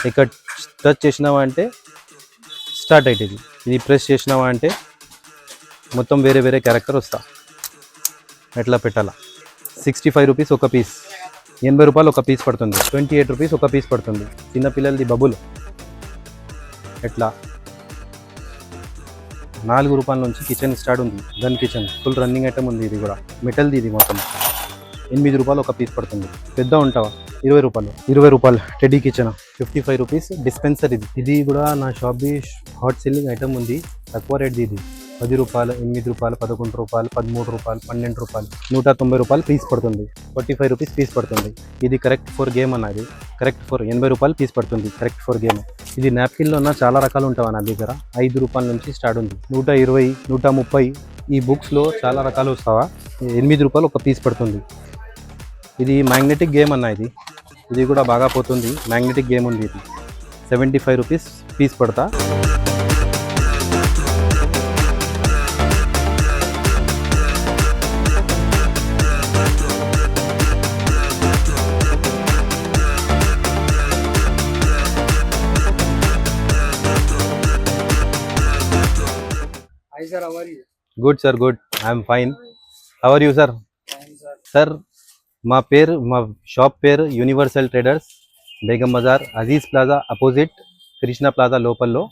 ఇక్కడ టచ్ చేసినావా అంటే స్టార్ట్ అవుతుంది. ఇది ప్రెస్ చేసినావా అంటే మొత్తం వేరే వేరే క్యారెక్టర్ వస్తా. ఎట్లా పెట్టాలా. 65 రూపీస్ ఒక పీస్, 80 రూపాయలు ఒక పీస్ పడుతుంది. 28 రూపీస్ ఒక పీస్ పడుతుంది. చిన్నపిల్లలది బబుల్. ఎట్లా 4 రూపాయల నుంచి కిచెన్ స్టార్ట్ ఉంది. Gun kitchen full running item ఉంది. ఇది కూడా మెటల్ది. ఇది మొత్తం 8 రూపాయలు ఒక పీస్ పడుతుంది. పెద్ద ఉంటావా 20 రూపాయలు టెడ్డీ కిచెన్. 55 rupees dispenser. ఇది కూడా నా షాప్ది హాట్ సెల్లింగ్ ఐటమ్ ఉంది. తక్కువ రేట్ది. ఇది 10 రూపాయలు, 8 రూపాయలు, 11 రూపాయలు, 13 రూపాయలు, 12 రూపాయలు, 190 రూపాయలు పీస్ పడుతుంది. 45 రూపీస్ పీస్ పడుతుంది. ఇది కరెక్ట్ ఫర్ గేమ్ అన్నది. కరెక్ట్ ఫర్ 80 రూపాయలు పీస్ పడుతుంది. Correct for game. ఇది నాప్కిన్లో ఉన్న చాలా రకాలు ఉంటావా నా దగ్గర. 5 రూపాయల నుంచి స్టార్ట్ ఉంది. 120, 130. ఈ బుక్స్లో చాలా రకాలు వస్తావా. 8 రూపాయలు ఒక పీస్ పడుతుంది. ఇది మ్యాగ్నెటిక్ గేమ్ అన్న. ఇది కూడా బాగా పోతుంది. మ్యాగ్నెటిక్ గేమ్ ఉంది. ఇది 75 రూపీస్ పీస్ పడతా. Hi sir, how are you? Good sir, good. I'm fine. How are you sir? Fine sir. Sir మా షాప్ పేరు universal traders, Begum Bazar, Aziz plaza opposite, Krishna plaza లోపల్లో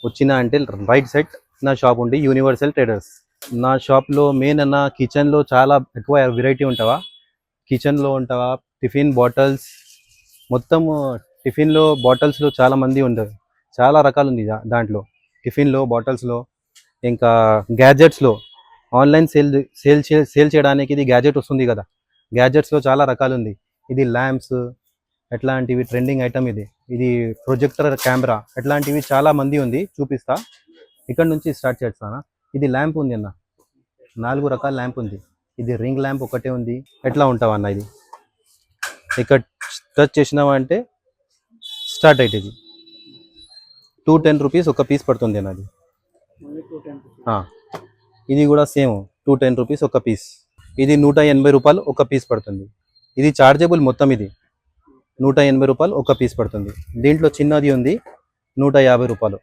వచ్చిన అంటే రైట్ సైడ్ నా షాప్ ఉంది. Universal traders. నా షాప్లో మెయిన్ అన్న కిచెన్లో చాలా ఎక్కువ వెరైటీ ఉంటావా. కిచెన్లో ఉంటావా, టిఫిన్ బాటిల్స్ మొత్తం. టిఫిన్లో బాటిల్స్లో చాలా మంది ఉండదు. చాలా రకాలు ఉంది దాంట్లో. టిఫిన్లో బాటిల్స్లో ఇంకా గ్యాజెట్స్లో ఆన్లైన్ సేల్ చేయడానికి ఇది గ్యాజెట్ వస్తుంది కదా. గ్యాజెట్స్లో చాలా రకాలు ఉంది. ఇది ల్యాంప్స్ ఎట్లాంటివి ట్రెండింగ్ ఐటమ్. ఇది ప్రొజెక్టర్ కెమెరా ఎట్లాంటివి చాలా మంది ఉంది. చూపిస్తా. ఇక్కడ నుంచి స్టార్ట్ చేస్తానా. ఇది ల్యాంప్ ఉంది అన్న. 4 రకాల ల్యాంప్ ఉంది. ఇది రింగ్ ల్యాంప్ ఒకటే ఉంది. ఎట్లా ఉంటావా అన్న. ఇది ఇక్కడ టచ్ చేసినావా అంటే స్టార్ట్ అవుతుంది. 210 రూపీస్ ఒక పీస్ పడుతుంది అన్నది. Only 210 rupees. ఇది కూడా సేమ్ 210 రూపీస్ ఒక పీస్. ఇది 180 రూపాయలు ఒక పీస్ పడుతుంది. ఇది చార్జబుల్ మొత్తం. ఇది 180 రూపాయలు ఒక పీస్ పడుతుంది. దీంట్లో చిన్నది ఉంది 150 రూపాయలు.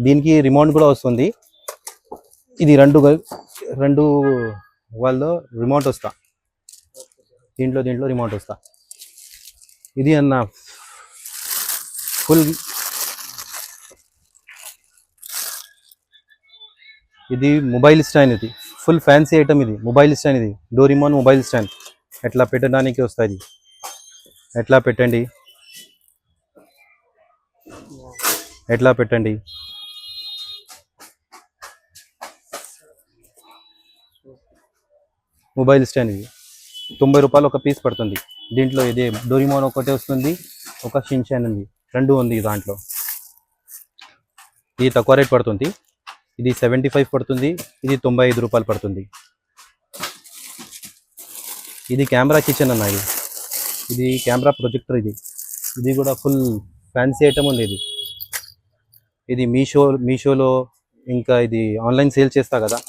దీనికి రిమోట్ కూడా వస్తుంది. ఇది రెండు వాళ్ళు రిమోట్ వస్తా. దీంట్లో రిమోట్ వస్తా. ఇది అన్న ఫుల్. ఇది మొబైల్ స్టాండ్. ఇది ఫుల్ ఫ్యాన్సీ ఐటమ్. ఇది మొబైల్ స్టాండ్. ఇది డోరిమాన్ మొబైల్ స్టాండ్. ఎట్లా పెట్టడానికి వస్తుంది. ఎట్లా పెట్టండి. Mobile stand. ఇది 90 రూపాయలు ఒక పీస్ పడుతుంది. దీంట్లో ఇది డోరిమాన్ ఒకటే వస్తుంది, ఒక షిన్చాన్ ఉంది. 2 ఉంది దాంట్లో. ఇది తక్కువ రేట్ పడుతుంది. ఇది 75 పడుతుంది. ఇది 95 రూపాయలు పడుతుంది. ఇది కెమెరా కిచెన్ అన్న. ఇది కెమెరా ప్రొజెక్టర్. ఇది కూడా ఫుల్ ఫ్యాన్సీ ఐటమ్ ఉంది. ఇది మీషోలో ఇంకా ఇది ఆన్లైన్ సేల్ చేస్తా కదా.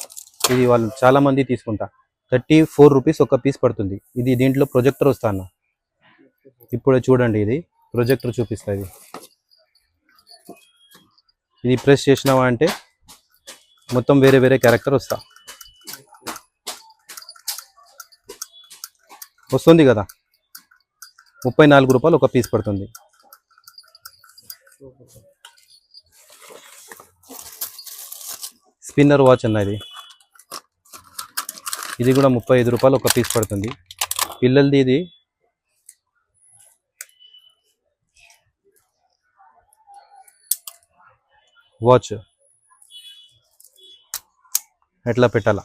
ఇది వాళ్ళు చాలా మంది తీసుకుంటా. 34 రూపీస్ ఒక పీస్ పడుతుంది. ఇది దీంట్లో ప్రొజెక్టర్ వస్తా అన్న. ఇప్పుడు చూడండి. ఇది ప్రొజెక్టర్ చూపిస్తా. ఇది ప్రెస్ చేసినావా అంటే మొత్తం వేరే వేరే క్యారెక్టర్ వస్తుంది కదా. 34 రూపాయలు ఒక పీస్ పడుతుంది. స్పిన్నర్ వాచ్ అన్న. ఇది కూడా 35 రూపాయలు ఒక పీస్ పడుతుంది. పిల్లలది. ఇది వాచ్ ఎట్లా పెట్టాలా.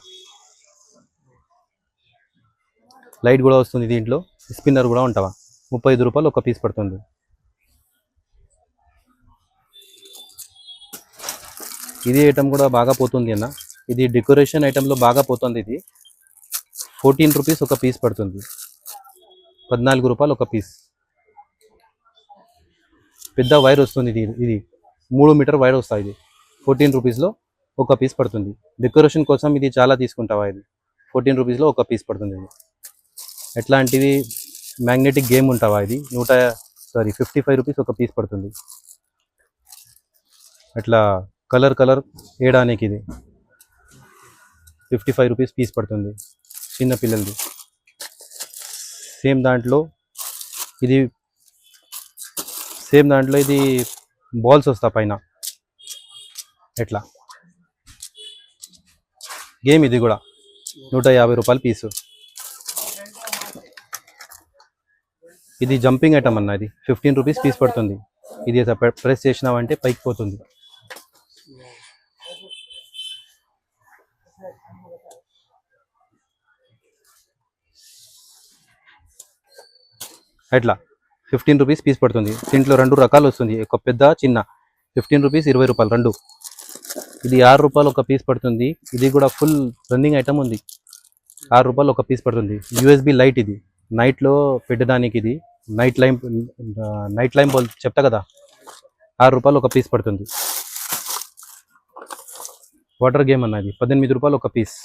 లైట్ కూడా వస్తుంది దీంట్లో. స్పిన్నర్ కూడా ఉంటావా. 35 రూపాయలు ఒక పీస్ పడుతుంది. ఇది ఐటమ్ కూడా బాగా పోతుంది అన్న. ఇది డెకరేషన్ ఐటెంలో బాగా పోతుంది. ఇది 14 రూపీస్ ఒక పీస్ పడుతుంది. 14 రూపాయలు ఒక పీస్. పెద్ద వైర్ వస్తుంది. ఇది 3 మీటర్ వైర్ వస్తుంది. ఇది 14 రూపీస్లో ఒక పీస్ పడుతుంది. డెకరేషన్ కోసం ఇది చాలా తీసుకుంటావా. ఇది 14 రూపీస్లో ఒక పీస్ పడుతుంది. ఇది ఎట్లాంటివి మ్యాగ్నెటిక్ గేమ్ ఉంటావా ఇది 55 రూపీస్ ఒక పీస్ పడుతుంది. అట్లా కలర్ వేయడానికి ఇది 55 రూపీస్ పీస్ పడుతుంది చిన్న పిల్లలది. సేమ్ దాంట్లో ఇది బాల్స్ వస్తా పైన ఎట్లా గేమ్ ఇది కూడా 150 రూపాయలు పీసు. ఇది జంపింగ్ ఐటమ్ అన్న, ఇది 15 రూపీస్ పీస్ పడుతుంది. ఇది ప్రెస్ చేసినావంటే పైకి పోతుంది. అట్లా 15 రూపీస్ పీస్ పడుతుంది. దీంట్లో 2 రకాలు వస్తుంది, ఒక పెద్ద చిన్న. 15 రూపీస్ 20 రూపాయలు రెండు. ఇది 6 రూపాయలు ఒక పీస్ పడుతుంది. ఇది కూడా ఫుల్ రన్నింగ్ ఐటమ్ ఉంది. 6 రూపాయలు ఒక పీస్ పడుతుంది. యూఎస్బి లైట్ ఇది నైట్లో పెట్టడానికి. ఇది నైట్ లైంప్ చెప్తా కదా, 6 రూపాయలు ఒక పీస్ పడుతుంది. వాటర్ గేమ్ అన్నది 18 రూపాయలు ఒక పీస్.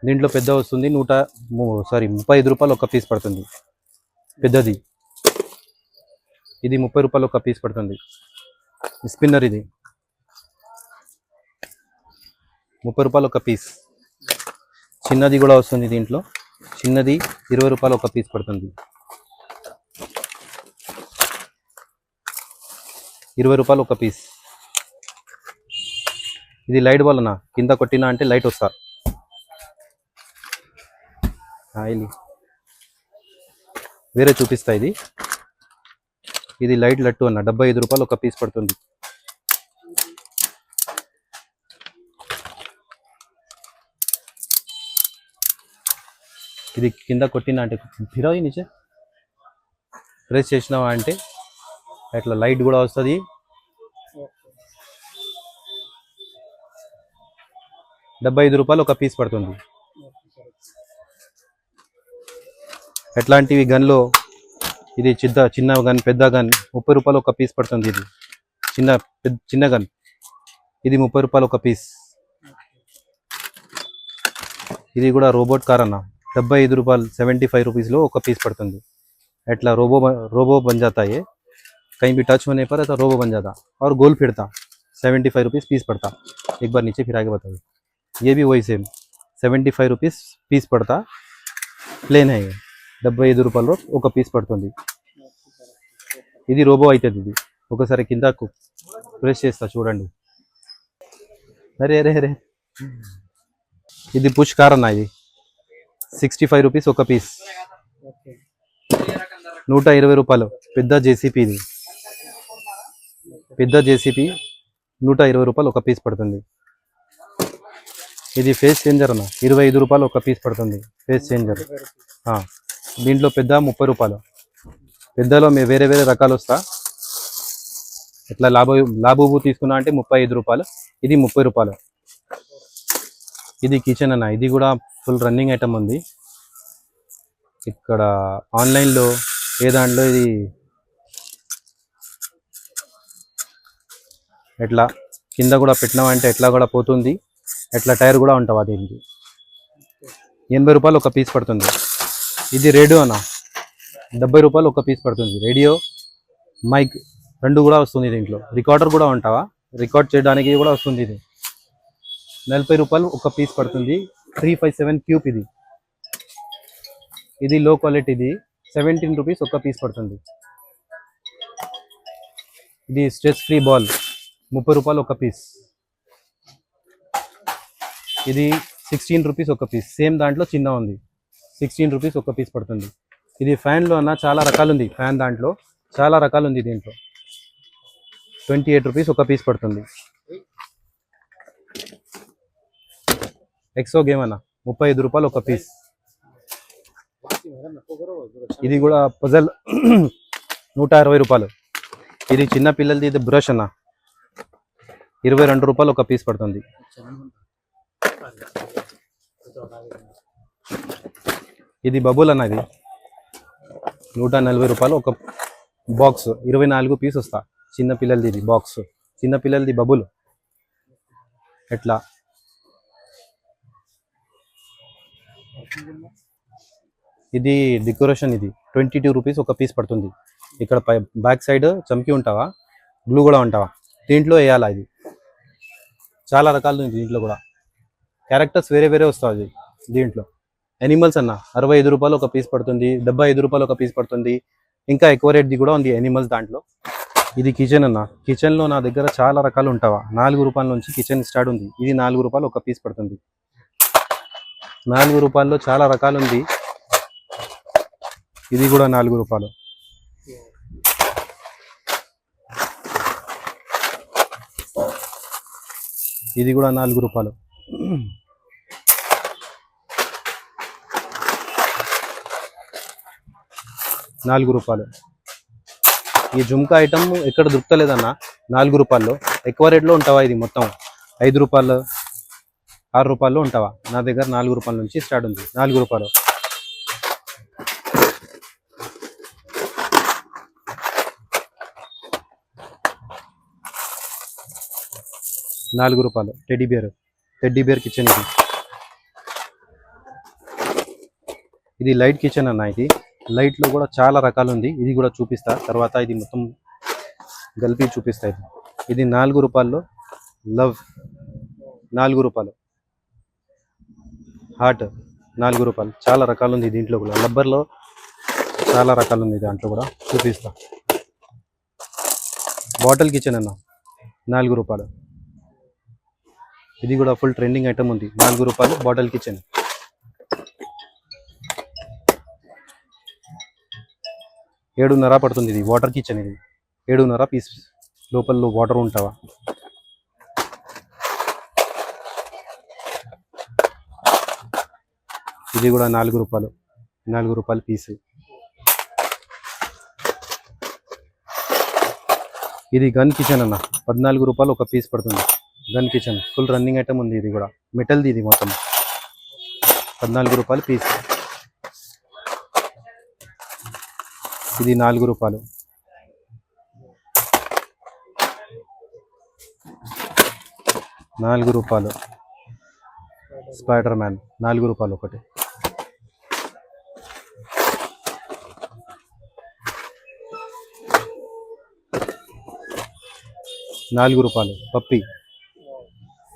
దీంట్లో పెద్ద వస్తుంది 35 రూపాయలు ఒక పీస్ పడుతుంది పెద్దది. ఇది 30 రూపాయలు ఒక పీస్ పడుతుంది. స్పిన్నర్ ఇది 30 రూపాయలు ఒక పీస్. చిన్నది కూడా వస్తుంది దీంట్లో, చిన్నది 20 రూపాయలు ఒక పీస్ పడుతుంది. 20 రూపాయలు ఒక పీస్. ఇది లైట్ బాల్ అన్న, కింద కొట్టినా అంటే లైట్ వస్తా. వేరే చూపిస్తా. ఇది లైట్ లట్టు అన్న, 75 రూపాయలు ఒక పీస్ పడుతుంది. ఇది కింద కొట్టినా అంటే ఫిరాయి నిచే ప్రెస్ చేసినావా అంటే అట్లా లైట్ కూడా వస్తుంది. 75 రూపాయలు ఒక పీస్ పడుతుంది. ఎట్లాంటివి గన్లో ఇది చిన్న గన్, పెద్ద గన్ 30 రూపాయలు ఒక పీస్ పడుతుంది. ఇది చిన్న గన్, ఇది 30 రూపాయలు ఒక పీస్. ఇది కూడా రోబోట్ కార్ అన్న, 75 రూపాయలు 75 రూपीसలో ఒక పీస్ పడుతుంది. एटला रोबो बन जाता है, कहीं भी टच होने पर ऐसा रोबो बन जाता और गोल फिरता. 75 रुपीज़ पीस पड़ता. एक बार नीचे फिरा के बताइए. ये भी वही सेम 75 रुपीज़ पीस पड़ता. प्लेन है ये 75 రూపాయలు ఒక పీస్ పడుతుంది. ఇది రోబో అవుతుంది. ఇది ఒకసారి కిందకు ప్రెస్ చేస్తా చూడండి. అరే అరే అరే ఇది పుష్ కార్ అన్న, ఇది 65 రూపీస్ ఒక పీస్. 120 రూపాయలు పెద్ద జేసీపీ. ఇది పెద్ద జేసీపీ 120 రూపాయలు ఒక పీస్ పడుతుంది. ఇది ఫేస్ చేంజర్ అన్న, 25 రూపాయలు ఒక పీస్ పడుతుంది ఫేస్ చేంజర్. దీంట్లో పెద్ద 30 రూపాయలు. పెద్దలో వేరే వేరే రకాలు వస్తా. ఇట్లా లాబూబు తీసుకున్నా అంటే 35 రూపాయలు. ఇది 30 రూపాయలు. ఇది కిచెన్ అన్న, ఇది కూడా ఫుల్ రన్నింగ్ ఐటమ్ ఉంది ఇక్కడ ఆన్లైన్లో. ఏ దాంట్లో ఇది ఎట్లా కింద కూడా పెట్టినామంటే ఎట్లా కూడా పోతుంది. ఎట్లా టైర్ కూడా ఉంటావా దీనికి. 80 రూపాయలు ఒక పీస్ పడుతుంది. ఇది రేడియో అన్న, 70 రూపాయలు ఒక పీస్ పడుతుంది. రేడియో మైక్ రెండు కూడా వస్తుంది దీంట్లో. రికార్డర్ కూడా ఉంటావా, రికార్డ్ చేయడానికి కూడా వస్తుంది. ఇది 40 రూపాయలు ఒక పీస్ పడుతుంది. 357 క్యూబ్ ఇది. ఇది లో క్వాలిటీ. ఇది 17 రూపీస్ ఒక పీస్ పడుతుంది. ఇది స్ట్రెస్ ఫ్రీ బాల్ 30 రూపాయలు ఒక పీస్. ఇది 16 రూపీస్ ఒక పీస్. సేమ్ దాంట్లో చిన్న ఉంది, 16 రూపీస్ ఒక పీస్ పడుతుంది. ఇది ఫ్యాన్లో అన్న చాలా రకాలు ఉంది. ఫ్యాన్ దాంట్లో చాలా రకాలు ఉంది. దీంట్లో 28 రూపీస్ ఒక పీస్ పడుతుంది. ఎక్సో గేమ్ అన్న 35 రూపాయలు ఒక పీస్. ఇది కూడా పజల్ 160 రూపాయలు. ఇది చిన్న పిల్లలది. ఇది బ్రష్ అన్న 22 రూపాయలు ఒక పీస్ పడుతుంది. ఇది బబుల్ అన్న, ఇది 140 రూపాయలు ఒక బాక్స్. 24 పీస్ వస్తా. చిన్న పిల్లలది ఇది బాక్స్, చిన్న పిల్లలది బబుల్. ఎట్లా ఇది డెకరేషన్. ఇది 22 రూపీస్ ఒక పీస్ పడుతుంది. ఇక్కడ బ్యాక్ సైడ్ చమ్కి ఉంటావా, బ్లూ కూడా ఉంటావా, దీంట్లో వేయాలా. ఇది చాలా రకాలు ఉంది దీంట్లో కూడా, క్యారెక్టర్స్ వేరే వేరే వస్తాయి దీంట్లో. ఎనిమల్స్ అన్న 65 రూపాయలు ఒక పీస్ పడుతుంది, 75 రూపాయలు ఒక పీస్ పడుతుంది. ఇంకా ఎక్కువ రేట్ది కూడా ఉంది ఎనిమల్స్ దాంట్లో. ఇది కిచెన్ అన్న, కిచెన్లో నా దగ్గర చాలా రకాలు ఉంటావా. 4 రూపాయల నుంచి కిచెన్ స్టార్ట్ ఉంది. ఇది 4 రూపాయలు ఒక పీస్ పడుతుంది. 4 రూపాయల్లో చాలా రకాలు ఉంది. ఇది కూడా 4 రూపాయలు. ఇది కూడా 4 రూపాయలు. ఈ జుమ్కా ఐటమ్ ఎక్కడ దొరుకుతలేదన్న, 4 రూపాయల్లో. ఎక్కువ రేట్లో ఉంటావా ఇది మొత్తం 5 రూపాయలు 6 రూపాయల్లో ఉంటావా. నా దగ్గర 4 రూపాయల నుంచి స్టార్ట్ ఉంది. 4 రూపాయలు. Teddy bear kitchen. ఇది లైట్ కిచెన్ అన్న. ఇది లైట్లో కూడా చాలా రకాలు ఉంది. ఇది కూడా చూపిస్తా తర్వాత. ఇది మొత్తం కలిపి చూపిస్తా. ఇది 4 రూపాయల్లో లవ్ 4 రూపాయలు. హార్ట్ 4 రూపాయలు. చాలా రకాలు ఉంది దీంట్లో కూడా. రబ్బర్లో చాలా రకాలు ఉంది దాంట్లో కూడా చూపిస్తా. బాటిల్ కిచెన్ అన్న 4 రూపాయలు. ఇది కూడా ఫుల్ ట్రెండింగ్ ఐటమ్ ఉంది. 4 రూపాయలు బాటిల్ కిచెన్. 7.5 పడుతుంది. ఇది వాటర్ కిచెన్. ఇది 7.5 పీస్. లోపల వాటర్ ఉంటావా. ఇది కూడా 4 రూపాయలు. 4 రూపాయల పీస్. ఇది గన్ కిచెన్ అన్న, 14 రూపాయలు ఒక పీస్ పడుతుంది. Gun kitchen full running item ఉంది. ఇది కూడా మెటల్ది. ఇది మొత్తం 14 రూపాయలు పీస్. ఇది 4 రూపాయలు. స్పైడర్ మ్యాన్ 4 రూపాయలు ఒకటి. పప్పి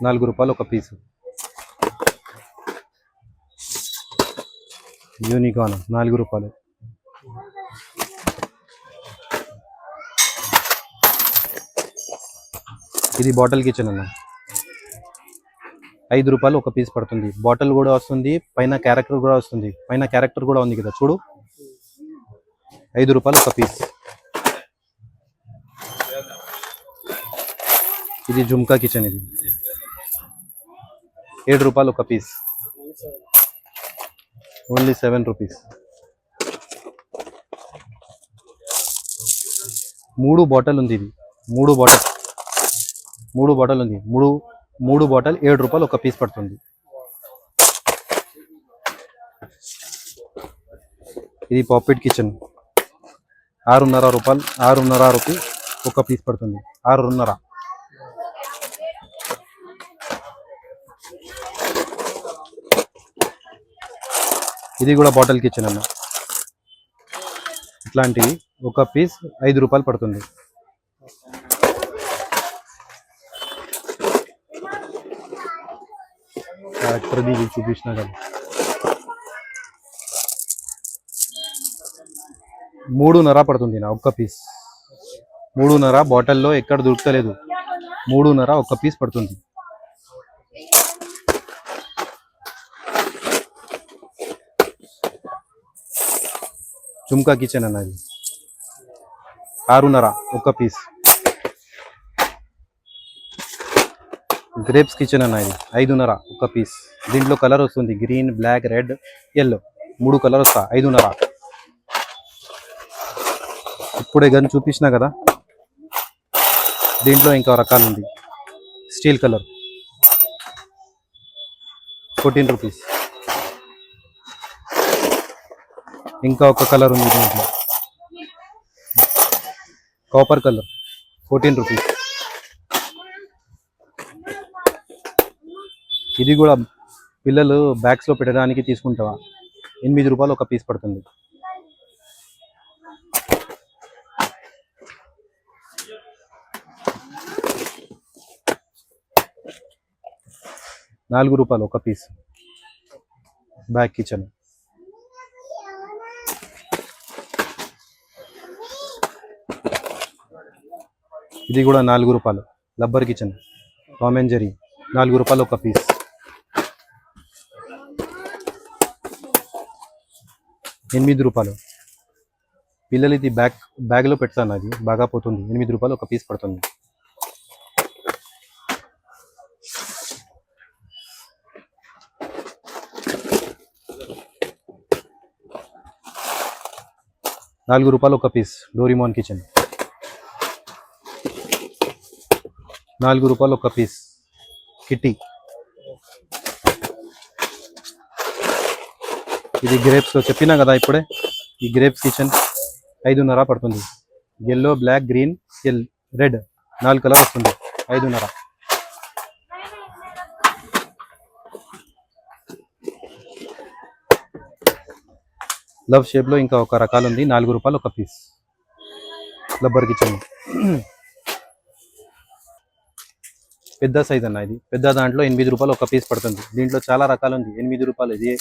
4 రూపాయలు ఒక పీసు. యూనికార్న్ 4 రూపాయలు. ఇది బాటిల్ కిచెన్ అన్న, 5 రూపాయలు ఒక పీస్ పడుతుంది. బాటిల్ కూడా వస్తుంది, పైన క్యారెక్టర్ కూడా వస్తుంది. పైన క్యారెక్టర్ కూడా ఉంది కదా చూడు. 5 రూపాయలు ఒక పీస్. ఇది జుమ్కా కిచెన్. ఇది 7 రూపాయలు ఒక పీస్. Only 7 rupees. 3 బాటిల్ ఉంది. ఇది 3 బాటిల్ ఉంది. 3 బాటిల్ 7 రూపాయలు ఒక పీస్ పడుతుంది. ఇది పాకెట్ కిచెన్ 6.5 రూపాయలు. 6.5 రూపాయలు ఒక పీస్ పడుతుంది. 6.5. ఇది కూడా బాటిల్ కిచెన్ అన్న. ఇట్లాంటివి ఒక పీస్ 5 రూపాయలు పడుతుంది. క్యారెక్టర్ది ఇది చూపించిన కదా. 3.5 పడుతుంది నా ఒక్క పీస్. 3.5 బాటిల్లో ఎక్కడ దొరుకుతలేదు. 3.5 ఒక్క పీస్ పడుతుంది. జుమ్కా కిచెన్ అన్నది 6.5 ఒక్క పీస్. గ్రేప్స్ కిచెన్ అన్నది 5.5 ఒక్క పీస్. దీంట్లో కలర్ వస్తుంది green, black, red, yellow 3 colour వస్తా. 5.5. ఇప్పుడే గన్ చూపించిన కదా, దీంట్లో ఇంకా రకాలు ఉంది. Steel colour 14 rupees. ఇంకా ఒక కలర్ ఉంది దీంట్లో, కాపర్ కలర్ 14 రూపీస్. ఇది కూడా పిల్లలు బ్యాగ్స్లో పెట్టడానికి తీసుకుంటావా. 8 రూపాయలు ఒక పీస్ పడుతుంది. ₹4 ఒక పీస్. Back kitchen. ఇది కూడా ₹4. Rubber kitchen Tom and Jerry ₹4 ఒక పీస్. ₹8. పిల్లలు ఇది బ్యాగ్లో పెడతాను, అది బాగా పోతుంది. ₹8 ఒక పీస్ పడుతుంది. ₹4 ఒక పీస్ డోరిమాన్ కిచెన్. ₹4 ఒక పీస్ కిట్టి. ఇది గ్రేప్స్ చెప్పినా కదా ఇప్పుడే, ఈ గ్రేప్స్ కిచెన్ 5.5 పడుతుంది. Yellow, black, green, red 4 colour వస్తుంది. 5.5. లవ్ షేప్లో ఇంకా ఒక రకాలు ఉంది. ₹4 ఒక పీస్ రబ్బర్ కిచెన్. పెద్ద సైజ్ అన్న, ఇది పెద్ద దాంట్లో ₹8 ఒక పీస్ పడుతుంది. దీంట్లో చాలా రకాలు ఉంది. ₹8 ఇది,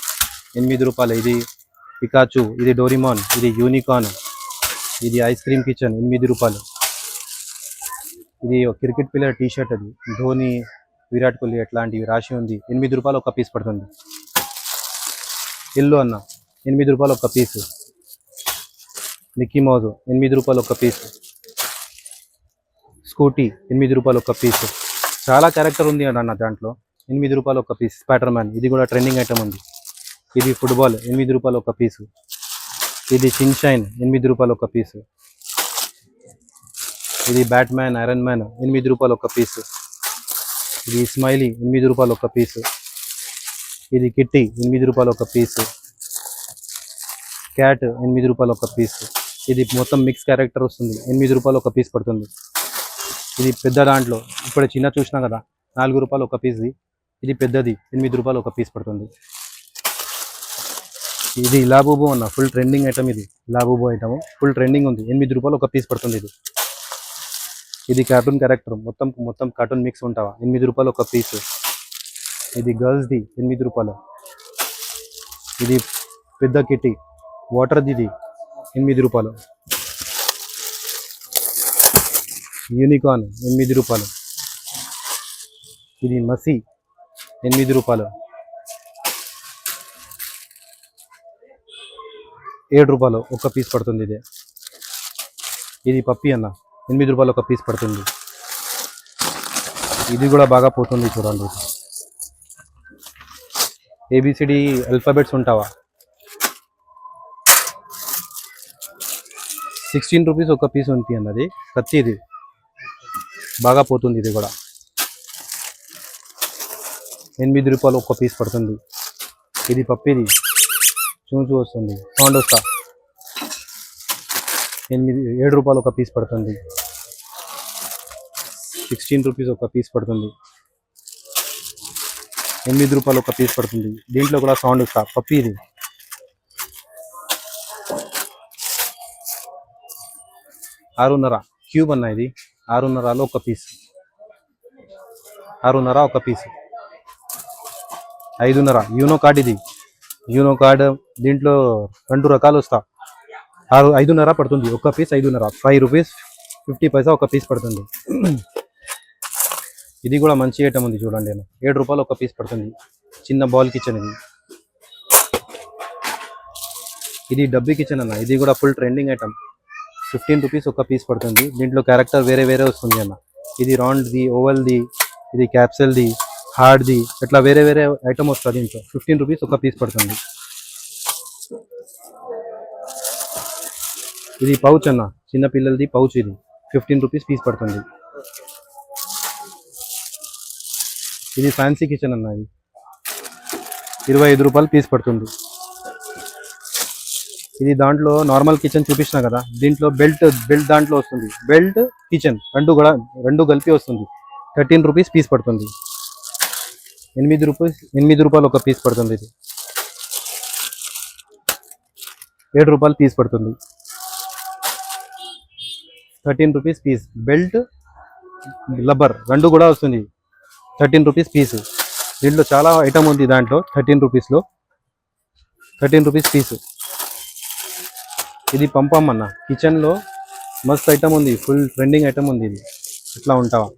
₹8 ఇది పికాచు, ఇది డోరిమాన్, ఇది యూనికార్న్, ఇది ఐస్ క్రీమ్ కిచెన్ ₹8. ఇది క్రికెట్ ప్లేయర్ టీ షర్ట్, అది ధోని, విరాట్ కోహ్లీ అట్లాంటివి రాసి ఉంది. ₹8 ఒక పీస్ పడుతుంది. ఎల్లో అన్న ₹8 ఒక పీసు. మిక్కీ మౌజ్ ₹8 ఒక పీసు. స్కూటీ ₹8 ఒక పీసు. చాలా క్యారెక్టర్ ఉంది అన్న దాంట్లో. ₹8 ఒక పీస్. స్పైడర్ మ్యాన్, ఇది కూడా ట్రెండింగ్ ఐటమ్ ఉంది. ఇది ఫుట్బాల్ ₹8 ఒక పీసు. ఇది షిన్షైన్ ₹8 ఒక పీసు. ఇది బ్యాట్మ్యాన్, ఐరన్ మ్యాన్ ₹8 ఒక పీసు. ఇది స్మైలీ ₹8 ఒక పీసు. ఇది కిట్టి ₹8 ఒక పీసు. క్యాట్ ₹8 ఒక పీసు. ఇది మొత్తం మిక్స్ క్యారెక్టర్ వస్తుంది. ₹8 ఒక పీస్ పడుతుంది. ఇది పెద్ద దాంట్లో ఇప్పుడు చిన్న చూసినా కదా, ₹4 ఒక పీస్ది. ఇది పెద్దది ₹8 ఒక పీస్ పడుతుంది. ఇది లాబూబు అన్న, ఫుల్ ట్రెండింగ్ ఐటమ్. ఇది లాబూబు ఐటమ్ ఫుల్ ట్రెండింగ్ ఉంది. ₹8 ఒక పీస్ పడుతుంది. ఇది కార్టూన్ క్యారెక్టర్, మొత్తం కార్టూన్ మిక్స్ ఉంటావా. ₹8 ఒక పీసు. ఇది గర్ల్స్ది ₹8. ఇది పెద్ద కిట్టి వాటర్ది, ఇది ₹8. యూనికార్న్ ₹8. ఇది మసి ₹8. ₹7 ఒక పీస్ పడుతుంది. ఇది పప్పి అన్న, ₹8 ఒక పీస్ పడుతుంది. ఇది కూడా బాగా పోతుంది చూడండి. ఏబిసిడి ఆల్ఫాబెట్స్ ఉంటావా. ₹16 ఒక పీస్ ఉంది అన్నది. కత్తి ఇది బాగా పోతుంది. ఇది కూడా ₹8 ఒక పీస్ పడుతుంది. ఇది పప్పిది చూచూ వస్తుంది, సౌండ్ వస్తా. ₹7 ఒక పీస్ పడుతుంది. ₹16 ఒక పీస్ పడుతుంది. ₹8 ఒక పీస్ పడుతుంది. దీంట్లో కూడా సౌండ్ వస్తా. పప్పి ఇది 6.5 క్యూబ్ అన్న. ఇది 6.5 ఒక పీస్. 6.5 ఒక పీస్. 5.5 you know card. ఇది యూనో కార్డ్. దీంట్లో 2 రకాలు వస్తా. 5.5 పడుతుంది ఒక పీస్. 5.5 ₹5.50 ఒక పీస్ పడుతుంది. ఇది కూడా మంచి ఐటమ్ ఉంది చూడండి. ₹7 ఒక పీస్ పడుతుంది. చిన్న బాల్ కిచెన్ ఇది. ఇది డబ్బీ కిచెన్ అన్న. ఇది కూడా ఫుల్ ట్రెండింగ్ ఐటమ్. ₹15 ఒక పీస్ పడుతుంది. దీంట్లో క్యారెక్టర్ వేరే వస్తుంది అన్న. ఇది రౌండ్ది, ఓవల్ది, ఇది క్యాప్సల్ది, హార్డ్ది, ఇట్లా వేరే ఐటమ్ వస్తుంది దీంట్లో. ₹15 ఒక పీస్ పడుతుంది. ఇది పౌచ్ అన్న, చిన్న పిల్లలది పౌచ్. ఇది ₹15 పీస్ పడుతుంది. ఇది ఫ్యాన్సీ కిచెన్ అన్న. ఇది ₹25 పీస్ పడుతుంది. ఇది దాంట్లో నార్మల్ కిచెన్ చూపించినా కదా, దీంట్లో బెల్ట్ దాంట్లో వస్తుంది. బెల్ట్ కిచెన్ రెండు కలిపి వస్తుంది. ₹13 పీస్ పడుతుంది. ₹8 ఒక పీస్ పడుతుంది. ఇది ₹7 పీస్ పడుతుంది. ₹13 పీస్. బెల్ట్, రబ్బర్ రెండు కూడా వస్తుంది. ₹13 పీస్. దీంట్లో చాలా ఐటమ్ ఉంది దాంట్లో 13 రూపీస్లో 13 రూపీస్ పీస్. ఇది పంపం అన్న కిచెన్లో మస్త్ ఐటమ్ ఉంది, ఫుల్ ట్రెండింగ్ ఐటమ్ ఉంది ఇది. ఇట్లా ఉంటావా,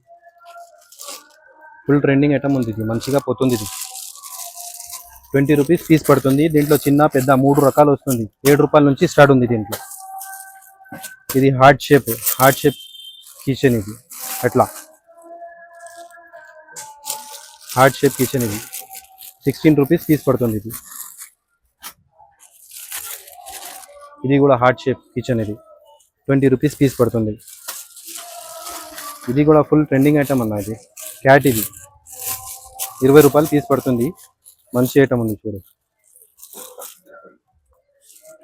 ఫుల్ ట్రెండింగ్ ఐటమ్ ఉంది ఇది, మంచిగా పోతుంది ఇది. 20 రూపీస్ పీస్ పడుతుంది. దీంట్లో చిన్న పెద్ద 3 రకాలు వస్తుంది. 7 రూపాయల నుంచి స్టార్ట్ ఉంది దీంట్లో. ఇది హార్ట్ షేప్ కిచెన్ ఇది. అట్లా హార్ట్ షేప్ కిచెన్ ఇది 16 రూపీస్ పీస్ పడుతుంది ఇది. ఇది కూడా హార్ట్ షేప్ కిచెన్ ఇది 20 రూపీస్ పీస్ పడుతుంది. ఇది కూడా ఫుల్ ట్రెండింగ్ ఐటమ్ అన్న ఇది. క్యాట్ ఇది 20 రూపాయలు పీస్ పడుతుంది. మంచి ఐటమ్ ఉంది చూడు.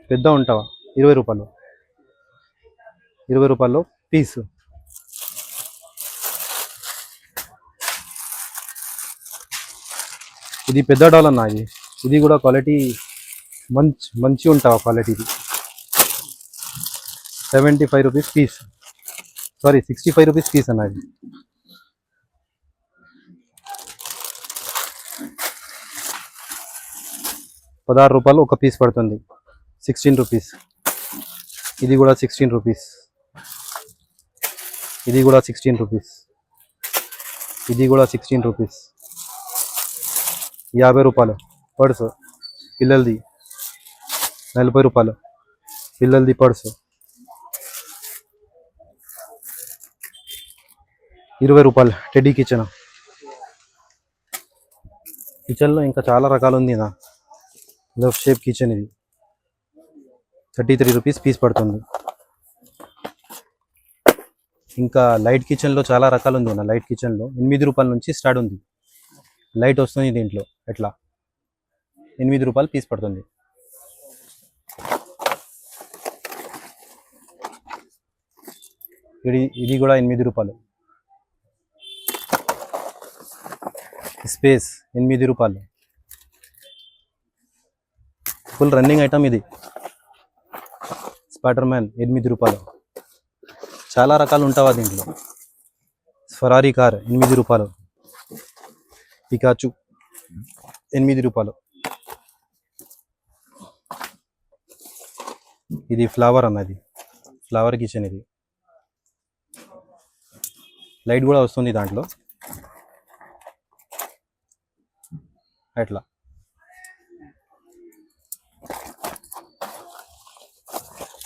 పెద్ద ఉంటావా 20 రూపాయలు, 20 రూపాయల్లో పీస్. ఇది పెద్ద డాల్ అన్న ఇది. ఇది కూడా క్వాలిటీ మంచి ఉంటావా క్వాలిటీ ఇది. 75 rupees piece, sorry 65 rupees piece అన్న ఇది. ₹16 ఒక పీస్ పడుతుంది. 16 రూపీస్. ఇది కూడా 16 రూపీస్. ఇది కూడా 16 రూపీస్. ఇది కూడా 16 రూపీస్. 50 రూపాయలు పర్సు పిల్లలది. 40 రూపాయలు పిల్లలది పర్సు. 20 రూపాయలు టెడ్డీ కిచెన్. కిచెన్లో ఇంకా చాలా రకాలు ఉంది నా. లవ్ షేప్ కిచెన్ ఇది 33 రూపీస్ పీస్ పడుతుంది. ఇంకా లైట్ కిచెన్లో చాలా రకాలు ఉంది నా. లైట్ కిచెన్లో 8 రూపాయల నుంచి స్టార్ట్ ఉంది. లైట్ వస్తుంది దీంట్లో. ఎట్లా 8 రూపాయలు పీస్ పడుతుంది. ఇది కూడా 8 రూపాయలు. స్పేస్ 8 రూపాయలు. ఫుల్ రన్నింగ్ ఐటమ్ ఇది. స్పైడర్ మ్యాన్ 8 రూపాయలు. చాలా రకాలు ఉంటావా దీంట్లో. ఫరారీ కార్ 8 రూపాయలు. పికాచు 8 రూపాయలు. ఇది ఫ్లవర్ అన్నది. ఫ్లవర్ కిచెన్ ఇది. లైట్ కూడా వస్తుంది దాంట్లో. అట్లా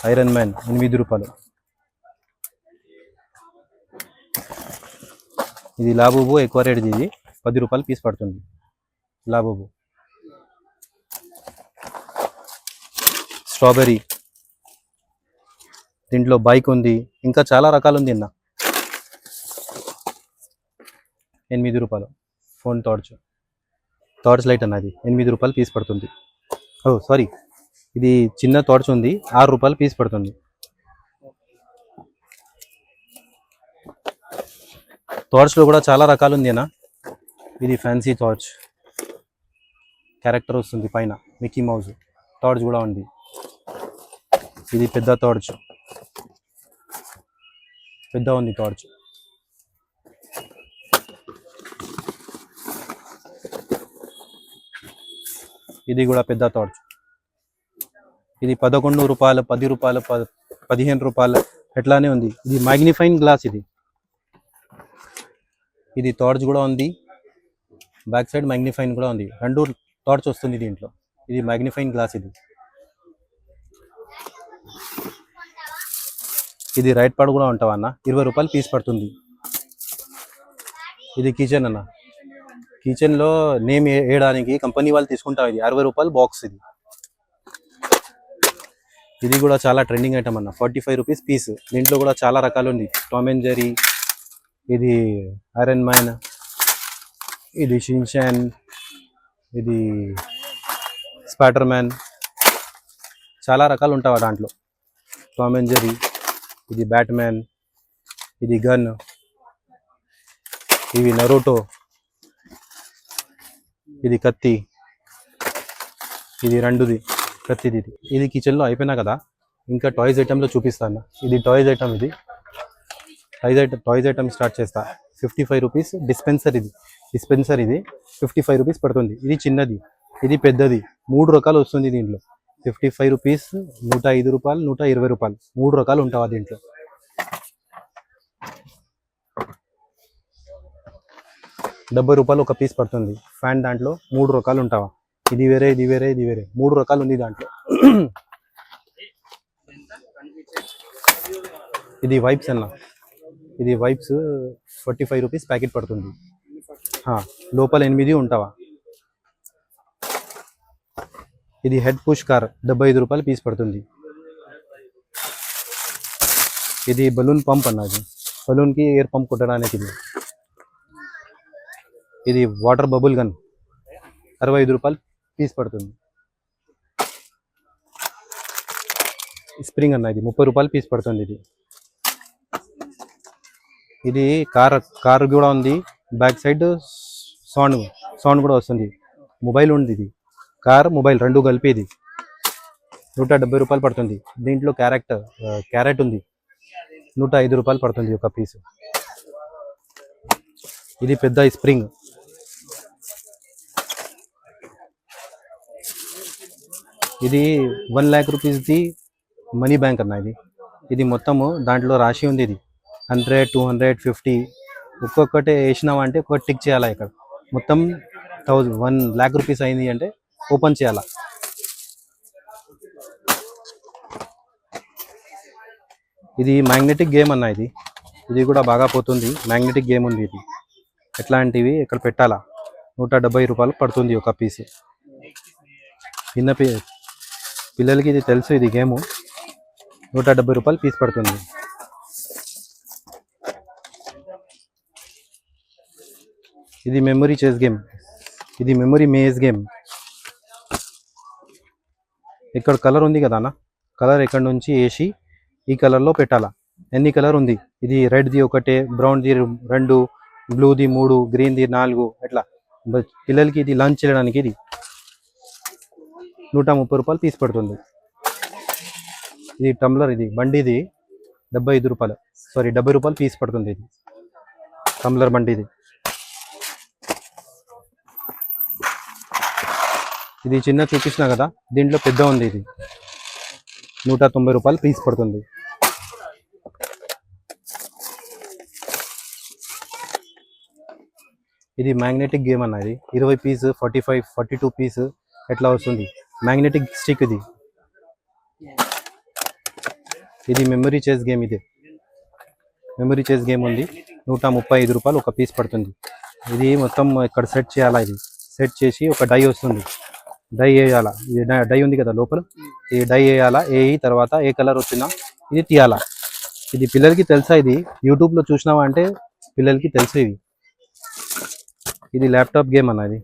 ఐరన్ మ్యాన్ 8 రూపాయలు. ఇది లాబూబు ఎక్కువ రేట్ది. ఇది 10 రూపాయలు పీస్ పడుతుంది. లాబూబు. స్ట్రాబెర్రీ. దీంట్లో బైక్ ఉంది. ఇంకా చాలా రకాలు ఉంది అన్న. 8 రూపాయలు. ఫోన్ టార్చ్ లైట్ అన్నది 8 రూపాయలు పీస్ పడుతుంది. ఓ సారీ, ఇది చిన్న టార్చ్ ఉంది 6 రూపాయలు పీస్ పడుతుంది. టార్చ్లో కూడా చాలా రకాలు ఉంది అన్న. ఇది ఫ్యాన్సీ టార్చ్, క్యారెక్టర్ వస్తుంది పైన మిక్కీ మౌజ్ టార్చ్ కూడా ఉంది. ఇది పెద్ద టార్చ్, పెద్ద ఉంది టార్చ్. ఇది కూడా పెద్ద టార్చ్. ఇది 11 రూపాయలు, 10 రూపాయలు, 15 రూపాయలు ఎట్లానే ఉంది. ఇది మ్యాగ్నిఫైయింగ్ గ్లాస్. ఇది టార్చ్ కూడా ఉంది. బ్యాక్ సైడ్ మ్యాగ్నిఫైయింగ్ కూడా ఉంది. 2 టార్చ్ వస్తుంది దీంట్లో. ఇది మ్యాగ్నిఫైయింగ్ గ్లాస్. ఇది రైట్ పార్ట్ కూడా ఉంటావా అన్న. 20 రూపాయలు పీస్ పడుతుంది. ఇది కిచెన్ అన్న. కిచెన్లో నేమ్ వేయడానికి కంపెనీ వాళ్ళు తీసుకుంటారు. ఇది 60 రూపాయలు బాక్స్. ఇది కూడా చాలా ట్రెండింగ్ ఐటమ్ అన్న. 45 రూపీస్ పీస్. దీంట్లో కూడా చాలా రకాలు ఉంది. టామ్ అండ్ జెర్రీ, ఇది ఐరన్ మ్యాన్, ఇది షిన్చాన్, ఇది స్పైడర్ మ్యాన్. చాలా రకాలు ఉంటావా దాంట్లో. టామ్ అండ్ జెర్రీ, ఇది బ్యాట్ మ్యాన్, ఇది గన్, ఇవి నరూటో, ఇది కత్తి, ఇది రెండుది కత్తిది. ఇది కిచెన్లో అయిపోయినా కదా. ఇంకా టాయ్స్ ఐటెంలో చూపిస్తాను. ఇది toys item. Toys item start చేస్తా. 55 రూపీస్ డిస్పెన్సర్. ఇది డిస్పెన్సర్ ఇది 55 రూపీస్ పడుతుంది. ఇది చిన్నది, ఇది పెద్దది, 3 రకాలు వస్తుంది దీంట్లో. 55 రూపీస్, 105 రూపాయలు, 120 రూపాయలు, 3 రకాలు ఉంటావా దీంట్లో. 70 రూపాయలు ఒక పీస్ పడుతుంది. ఫ్యాన్ దాంట్లో 3 రకాలు ఉంటావా. ఇది వేరే, ఇది వేరే, ఇది వేరే, 3 రకాలు ఉంది దాంట్లో. ఇది వైప్స్ అన్న, ఇది వైప్స్ 45 రూపీస్ ప్యాకెట్ పడుతుంది. లోపల 8 ఉంటావా. ఇది హెడ్ పుష్ కార్ 75 రూపాయలు పీస్ పడుతుంది. ఇది బలూన్ పంప్ అన్నది, బలూన్కి ఎయిర్ పంప్ కొట్టడానికి ఇది. ఇది వాటర్ బబుల్ గన్ 65 రూపాయలు పీస్ పడుతుంది. స్ప్రింగ్ అన్న, ఇది 30 రూపాయలు పీస్ పడుతుంది. ఇది కార్ కూడా ఉంది, బ్యాక్ సైడ్ సౌండ్ కూడా వస్తుంది. మొబైల్ ఉంది, ఇది కార్ మొబైల్ రెండు కలిపి ఇది 170 రూపాయలు పడుతుంది. దీంట్లో క్యారెట్ ఉంది, 105 రూపాయలు పడుతుంది ఒక పీసు. ఇది పెద్ద స్ప్రింగ్, ఇది 1 lakh రూపీస్ది మనీ బ్యాంక్ అన్న. ఇది మొత్తము దాంట్లో రాసి ఉంది. ఇది 100, 200, 50 ఒక్కొక్కటి వేసినావా అంటే ఒక్కొక్కటి టిక్ చేయాలా. ఇక్కడ మొత్తం 1 lakh రూపీస్ అయింది అంటే ఓపెన్ చేయాలా. ఇది మ్యాగ్నెటిక్ గేమ్ అన్న. ఇది కూడా బాగా పోతుంది. మ్యాగ్నెటిక్ గేమ్ ఉంది. ఇది ఎట్లాంటివి ఇక్కడ పెట్టాలా. 170 రూపాయలు పడుతుంది ఒక పీస్. పిల్లలకి ఇది తెలుసు, ఇది గేము 170 రూపాయలు పీస్ పడుతుంది. ఇది మెమరీ చెస్ గేమ్, ఇది మెమరీ మేజ్ గేమ్. ఇక్కడ కలర్ ఉంది కదా అన్న, కలర్ ఎక్కడి నుంచి వేసి ఈ కలర్లో పెట్టాలా. ఎన్ని కలర్ ఉంది, ఇది రెడ్ది ఒకటే, బ్రౌన్ది 2, బ్లూది 3, గ్రీన్ది 4, ఎట్లా. పిల్లలకి ఇది లంచ్ చేయడానికి ఇది 130 రూపాయలు పీస్ పడుతుంది. ఇది టంబ్లర్, ఇది బండిది 75 రూపాయలు, సారీ 70 రూపాయలు పీస్ పడుతుంది. ఇది టంబ్లర్ బండిది. ఇది చిన్న చూపించిన కదా, దీంట్లో పెద్ద ఉంది. ఇది 190 రూపాయలు పీస్ పడుతుంది. ఇది మ్యాగ్నెటిక్ గేమ్ అన్న. ఇది 20 పీస్, 45, 42 పీస్ ఎట్లా వస్తుంది. మ్యాగ్నెటిక్ స్టిక్ ఇది. ఇది మెమరీ చెస్ గేమ్. ఇది మెమరీ చెస్ గేమ్ ఉంది, 135 రూపాయలు ఒక పీస్ పడుతుంది. ఇది మొత్తం ఇక్కడ సెట్ చేయాలా. ఇది సెట్ చేసి ఒక డై వస్తుంది, డై వేయాలా. ఇది డై ఉంది కదా లోపల, ఈ డై వేయాలా. వేయి తర్వాత ఏ కలర్ వచ్చినా ఇది తీయాలా. ఇది పిల్లలకి తెలుసా. ఇది యూట్యూబ్లో చూసినావా అంటే పిల్లలకి తెలుసు. ఇది ల్యాప్టాప్ గేమ్ అన్నది.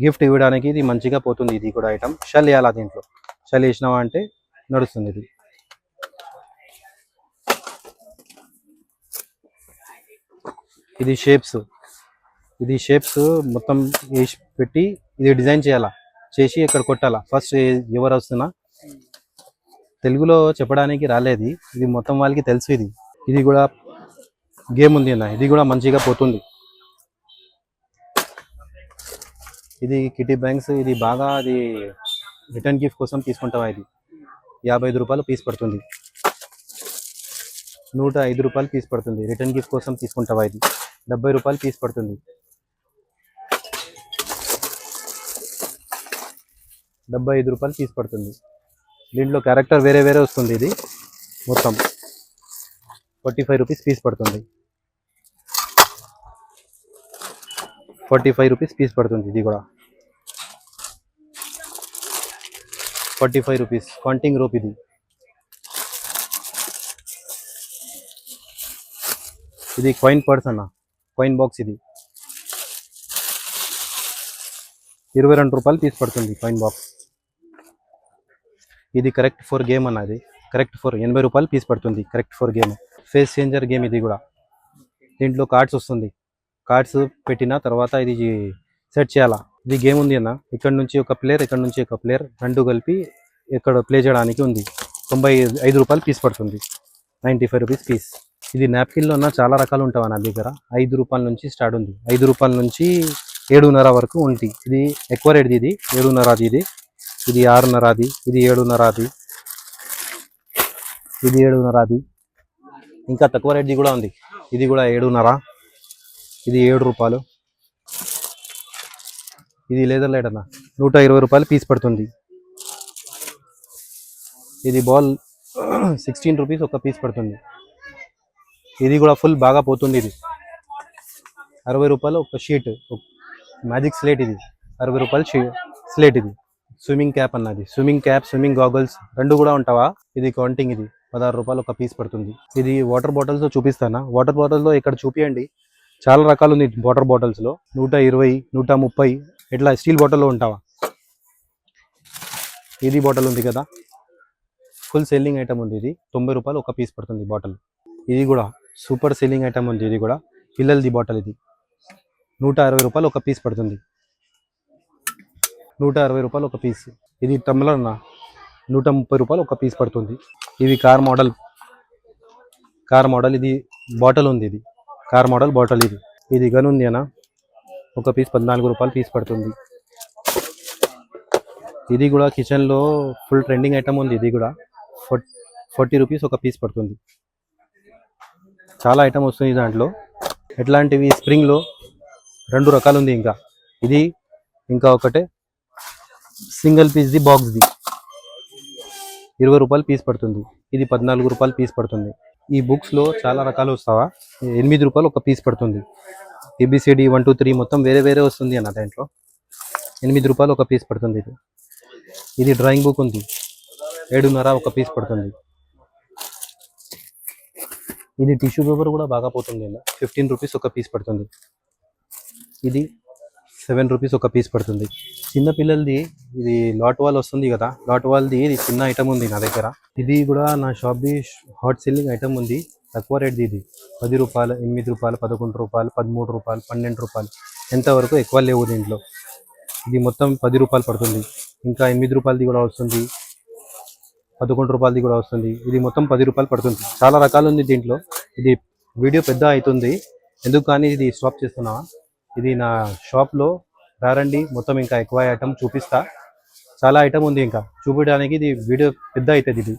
గిఫ్ట్ ఇవ్వడానికి ఇది మంచిగా పోతుంది. ఇది కూడా ఐటమ్ షెల్ వేయాలా. దీంట్లో షెల్ వేసినావా అంటే నడుస్తుంది. ఇది షేప్స్ మొత్తం వేసి పెట్టి ఇది డిజైన్ చేయాలా, చేసి ఇక్కడ కొట్టాలా. ఫస్ట్ ఎవరు వస్తున్నా తెలుగులో చెప్పడానికి రాలేదు. ఇది మొత్తం వాళ్ళకి తెలుసు. ఇది కూడా గేమ్ ఉంది అన్న. ఇది కూడా మంచిగా పోతుంది. ఇది కిటీ బ్యాంక్స్. ఇది బాగా అది రిటర్న్ గిఫ్ట్ కోసం తీసుకుంటావా. ఇది 55 రూపాయలు పీస్ పడుతుంది. 105 రూపాయలు పీస్ పడుతుంది. రిటర్న్ గిఫ్ట్ కోసం తీసుకుంటావా. ఇది 70 రూపాయలు పీస్ పడుతుంది. 75 రూపాయలు పీస్ పడుతుంది. దీంట్లో క్యారెక్టర్ వేరే వేరే వస్తుంది. ఇది మొత్తం 45 రూపీస్ పీస్ పడుతుంది. 45 రూపీస్ పీస్ పడుతుంది. ఇది కూడా 45 రూపీస్ కౌంటింగ్ రూప్. ఇది కాయిన్ పర్స్ అన్న, కాయిన్ బాక్స్. ఇది 22 రూపాయలు పీస్ పడుతుంది కాయిన్ బాక్స్. ఇది కరెక్ట్ ఫర్ గేమ్ అన్నది. కరెక్ట్ ఫర్ 80 రూపాయలు పీస్ పడుతుంది. Correct for game, face changer game. ఇది కూడా దీంట్లో కార్డ్స్ వస్తుంది. కార్డ్స్ పెట్టిన తర్వాత ఇది సెట్ చేయాలా. ఇది గేమ్ ఉంది అన్న. ఇక్కడ నుంచి ఒక ప్లేయర్, ఇక్కడ నుంచి ఒక ప్లేయర్, రెండు కలిపి ఇక్కడ ప్లే చేయడానికి ఉంది. 95 రూపాయలు పీస్ పడుతుంది. 95 రూపీస్ పీస్. ఇది నాప్కిన్లో ఉన్న చాలా రకాలు ఉంటావా నా దగ్గర. 5 రూపాయల నుంచి స్టార్ట్ ఉంది. 5 రూపాయల నుంచి 7.5 వరకు ఉంది. ఇది ఎక్కువ రేట్ది, ఇది 7.5 ఇది, ఇది 6.5, ఇది 7.5, ఇది 7.5. ఇంకా తక్కువ రేట్ది కూడా ఉంది. ఇది కూడా 7.5, ఇది 7 రూపాయలు. ఇది లేదర్ లైట్ అన్న 120 రూపాయలు పీస్ పడుతుంది. ఇది బాల్ 16 రూపీస్ ఒక పీస్ పడుతుంది. ఇది కూడా ఫుల్ బాగా పోతుంది. ఇది 60 రూపాయలు ఒక షీట్. మ్యాజిక్ స్లేట్ ఇది 60 రూపాయలు స్లేట్. ఇది స్విమ్మింగ్ క్యాప్ అన్నది. స్విమ్మింగ్ క్యాప్, స్విమ్మింగ్ గాగల్స్ రెండు కూడా ఉంటావా. ఇది కౌంటింగ్. ఇది 16 రూపాయలు ఒక పీస్ పడుతుంది. ఇది వాటర్ బాటిల్స్ చూపిస్తానా. వాటర్ బాటిల్లో ఇక్కడ చూపియండి. చాలా రకాలు ఉంది వాటర్ బాటిల్స్లో. 120, 130 ఇట్లా స్టీల్ బాటిల్లో ఉంటావా. ఇది బాటిల్ ఉంది కదా, ఫుల్ సెల్లింగ్ ఐటమ్ ఉంది. ఇది 90 రూపాయలు ఒక పీస్ పడుతుంది బాటిల్. ఇది కూడా సూపర్ సెల్లింగ్ ఐటమ్ ఉంది. ఇది కూడా పిల్లలది బాటిల్. ఇది 160 రూపాయలు ఒక పీస్ పడుతుంది. 160 రూపాయలు ఒక పీస్. ఇది టమ్లర్ అన్న 130 రూపాయలు ఒక పీస్ పడుతుంది. ఇది కార్ మోడల్. ఇది బాటిల్ ఉంది. ఇది కార్ మోడల్ బాటిల్. ఇది గన్ ఉంది అన్న, ఒక పీస్ 14 రూపాయలు పీస్ పడుతుంది. ఇది కూడా కిచెన్లో ఫుల్ ట్రెండింగ్ ఐటమ్ ఉంది. ఇది కూడా 40 రూపీస్ ఒక పీస్ పడుతుంది. చాలా ఐటమ్ వస్తుంది దాంట్లో. ఎట్లాంటివి స్ప్రింగ్లో 2 రకాలు ఉంది. ఇంకా ఒకటే సింగిల్ పీస్ది బాక్స్ది 20 రూపాయలు పీస్ పడుతుంది. ఇది 14 రూపాయలు పీస్ పడుతుంది. ఈ బుక్స్లో చాలా రకాలు వస్తావా. 8 రూపాయలు ఒక పీస్ పడుతుంది. ABCD 1 2 3 మొత్తం వేరే వేరే వస్తుంది అన్న దాంట్లో. 8 రూపాయలు ఒక పీస్ పడుతుంది. ఇది డ్రాయింగ్ బుక్ ఉంది. 7.5 ఒక పీస్ పడుతుంది. ఇది టిష్యూ పేపర్ కూడా బాగా పోతుంది అన్న. 15 రూపీస్ ఒక పీస్ పడుతుంది. ఇది 7 రూపీస్ ఒక పీస్ పడుతుంది. చిన్న పిల్లలది ఇది లాట్ వాల్ వస్తుంది కదా, లాట్ వాల్ది ఇది చిన్న ఐటమ్ ఉంది నా దగ్గర. ఇది కూడా నా షాప్ది హాట్ సెల్లింగ్ ఐటమ్ ఉంది. తక్కువ రేట్ది. ఇది 10 రూపాయలు, 8 రూపాయలు, 11 రూపాయలు, 13 రూపాయలు, 12 రూపాయలు, ఎంతవరకు ఎక్కువ లేవు దీంట్లో. ఇది మొత్తం 10 రూపాయలు పడుతుంది. ఇంకా 8 రూపాయలది కూడా వస్తుంది, 11 రూపాయలది కూడా వస్తుంది. ఇది మొత్తం 10 రూపాయలు పడుతుంది. చాలా రకాలు ఉంది దీంట్లో. ఇది వీడియో పెద్ద అవుతుంది ఎందుకు కానీ ఇది స్టాప్ చేస్తున్నావా. ఇది నా షాప్లో రండి, మొత్తం ఇంకా ఎక్కువ ఐటమ్ చూపిస్తా. చాలా ఐటమ్ ఉంది ఇంకా చూపించడానికి. ఇది వీడియో పెద్ద అవుతుంది. ఇది